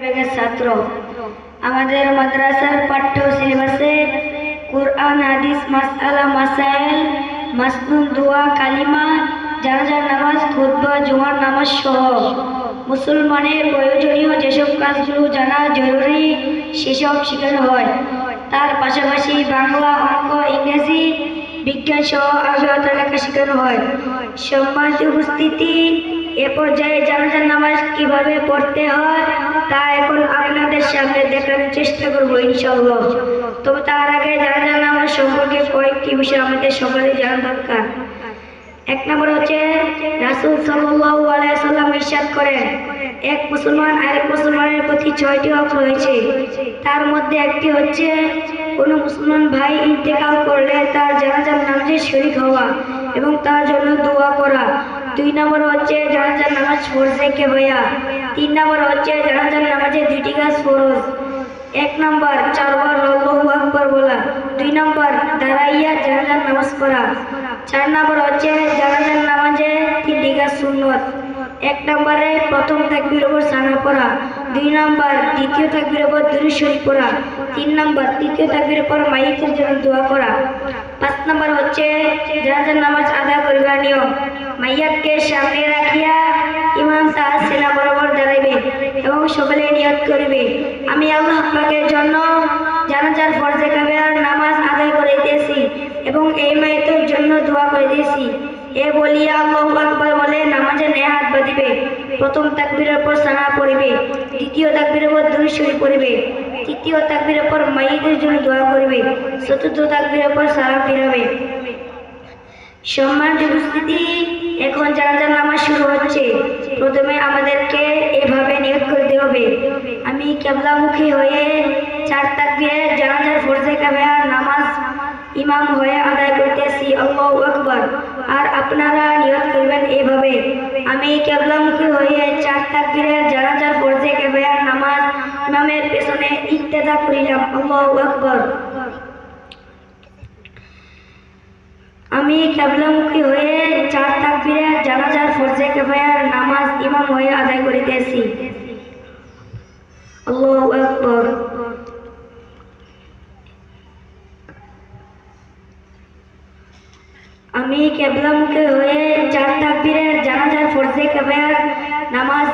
বিভাগের ছাত্র। আমাদের মাদ্রাসার পাঠ্য সিলেবাসে কুরআন, হাদিস, মাসআলা, মাসাইল, মাসনুন, দোয়া, কালিমা, জানাজার নামাজ, খুতবা, জুমার নামাজ সহ মুসলমানের প্রয়োজনীয় যেসব কাজগুলো জানা জরুরি সেসব শেখানো হয়। তার পাশাপাশি বাংলা, অঙ্ক, ইংরেজি, বিজ্ঞান সহ আরবি লেখা শেখানো হয়। সম্মানিত উপস্থিতি, এ পর্যায়ে জানাজার নামাজ কিভাবে পড়তে হয় তা এখন আপনাদের সামনে দেখানোর চেষ্টা করব ইনশাআল্লাহ। তবে তার আগে জানাজার নামাজ সম্পর্কে কয়েকটি বিষয় আমাদের সকলে জানা দরকার। এক নম্বর হচ্ছে রাসূল সাল্লাল্লাহু আলাইহি ওয়াসাল্লাম ইরশাদ করেন, এক মুসলমান আরেক মুসলমানের প্রতি 6টি হক রয়েছে। তার মধ্যে একটি হচ্ছে কোনো মুসলমান ভাই ইন্তেকাল করলে তার জানাজার নামাজে শরীক হওয়া এবং তার জন্য দোয়া করা। 2 নম্বর হচ্ছে জানাজার নামাজ ফরজে কিফায়া। 3 নম্বর হচ্ছে জানাজার নামাজে 2টি কাজ ফরজ। 1 নম্বর 4 বার আল্লাহু আকবার বলা। 2 নম্বর দাঁড়াইয়া জানাজার নামাজ পড়া। 4 নম্বর হচ্ছে জানাজার নামাজে 3টি কাজ সুন্নত। 1 নম্বরে প্রথম তাকবীরের উপর সানা পড়া। 2 নম্বর দ্বিতীয় তাকবীরের উপর দুরূদ শরীফ পড়া। 3 নম্বর তৃতীয় তাকবীরের পর মাইয়েতের জন্য দোয়া করা। 5 নম্বর হচ্ছে জানাজার নামাজ আদায় করিবার নিয়ম। মাইয়াতকে সামনে রাখিয়া ইমাম তার সিনা বরাবর দাঁড়াইবে এবং সকলে নিয়ত করিবে, আমি আল্লাহ পাকের জন্য জানাজার ফরজে কিফায়ার নামাজ আদায় করিতেছি এবং এই মাইয়েতের জন্য দোয়া করিতেছি। এ বলিয়া আল্লাহু আকবার বলে নামাজে নেহাত বাঁধিবে। প্রথম তাকবীরের পর সানা পড়িবে, দ্বিতীয় তাকবীরের পর দুরূদ শরীফ পড়িবে, তৃতীয় তাকবীরের পর মাইয়েতের জন্য দোয়া করিবে, চতুর্থ তাকবীরের পর সালাম ফিরাবে। সম্মানিত উপস্থিতি, এখন জানাজার নামাজ শুরু হচ্ছে। প্রথমে আমাদেরকে এভাবে নিয়ত করতে হবে, আমি কিবলামুখী হয়ে 4 তাকবীরের জানাজার ফরজে কিফায়ার নামাজ ইমাম হয়ে আদায় করতেছি, আল্লাহু আকবার। আর আপনারা নিয়ত করবেন এভাবে, আমি কিবলামুখী হয়ে 4 তাকবীরের জানাজার ফরজে কিফায়ার নামাজ ইমামের পেছনে ইক্তেদা করিলাম, আল্লাহু আকবার। আমি কিবলামুখী হয়ে 4 তাকবীরের জানাজার ফরজে কিফায়ার নামাজ ইমাম হয়ে আদায় করিতেছি, আল্লাহু আকবার। আমি কিবলামুখী হয়ে 4 তাকবীরের জানাজার ফরজে কিফায়ার নামাজ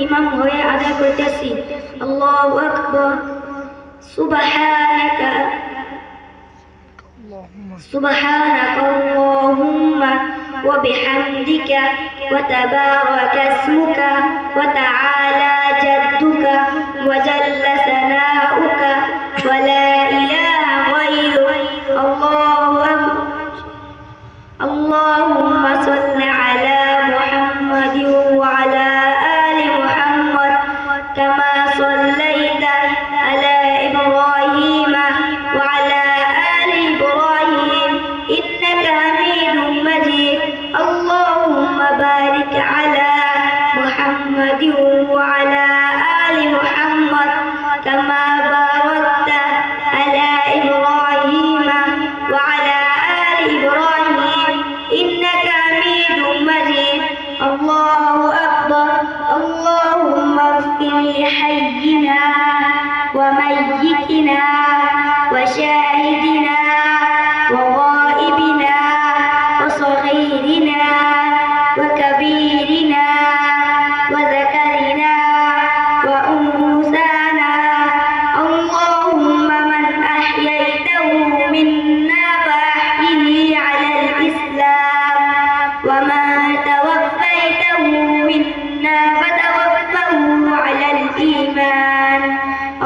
ইমাম হয়ে আদায় করিতেছি, আল্লাহু আকবার। সুবহানাকা আল্লাহুম্মা ওয়া বিহামদিকা ওয়া তাবারাকা ইসমুকা ওয়া তাআলা জাদ্দুকা ওয়া জাল্লা সানাউকা ওয়া লা ইলাহা গায়রুকা, আল্লাহু আকবার। আল্লাহুম্মা সাল্লি আলা মুহাম্মাদিন ওয়া আলা আলি মুহাম্মাদ কামা সাল্লাইতা আলা ইব্রাহিম ওয়া আলা আলি ইব্রাহিম ইন্নাকা হামিদুম মাজিদ, আল্লাহুম্মা বারিক আলা মুহাম্মাদিন ওয়া আলা আলি মুহাম্মাদ কামা বারাকতা আলা ইব্রাহিম ওয়া আলা আলি ইব্রাহিম ইন্নাকা হামিদুম মাজিদ, আল্লাহু আকবার। আল্লাহুম্মা ইগফির লিহাইয়িনা ওয়া মাইয়িতিনা ওয়া শাহিদিনা ওয়া গায়িবিনা ওয়া সগীরিনা ওয়া কাবীরিনা ওয়া যাকারিনা ওয়া উনসানা, আল্লাহুম্মা মান আহইয়াইতাহু মিন্না ফাহইহি আলাল ইসলাম ওয়া মা তাওয়াফাইতাহু মিন্না ফাতাওয়াফাহু আলাল ঈমান,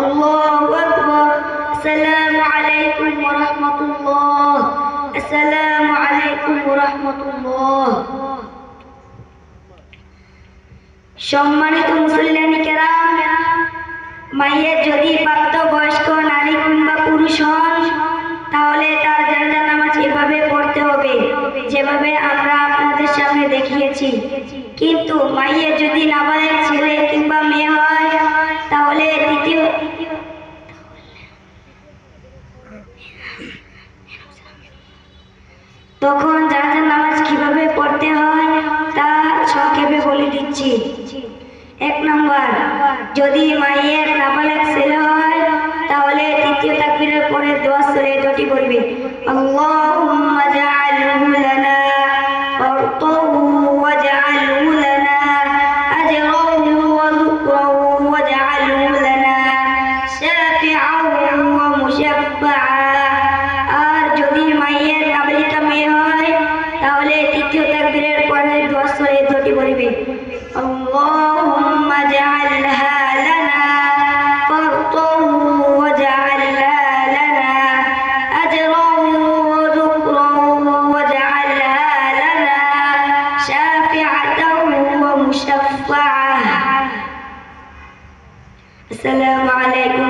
আল্লাহু আকবার। আসসালামু আলাইকুম ওয়া রাহমাতুল্লাহ, আসসালামু আলাইকুম ওয়া রাহমাতুল্লাহ। সম্মানিত মুসল্লিয়ান কিরাম, মাইয়ের যদি প্রাপ্তবয়স্ক নারী কিংবা পুরুষ হন তাহলে তার জানাজার নামাজ এভাবে পড়তে হবে যেভাবে আমরা আপনাদের সামনে দেখিয়েছি। কিন্তু মাইয়ের যদি নাবালেগ ছেলে কিংবা মেয়ে হয় তাহলে তখন জানাজার নামাজ কিভাবে পড়তে হয় তা সংক্ষেপে বলে দিচ্ছি। 1 নম্বর, যদি যদি মায়ের নাবালক ছেলে হয় তাহলে তৃতীয় তাকবীরের পরে দোয়া সূরা দুটি পড়বে আল্লাহুম্মা জাআলহু লানা ফারতাহু ওয়াজআলহু লানা আজরাহু ওয়া যুকরাহু ওয়াজআলহু লানা শাফিআন ওয়া মুশাফফা। আর যদি মায়ের নাবালিকা মেয়ে হয় তাহলে তৃতীয় তাকবীরের পরে দোয়া সূরা দুটি পড়বে اللهم اجعلها لنا فرطا واجعلها لنا أجرا وذكرا واجعلها لنا شافعة ومشفعة। السلام عليكم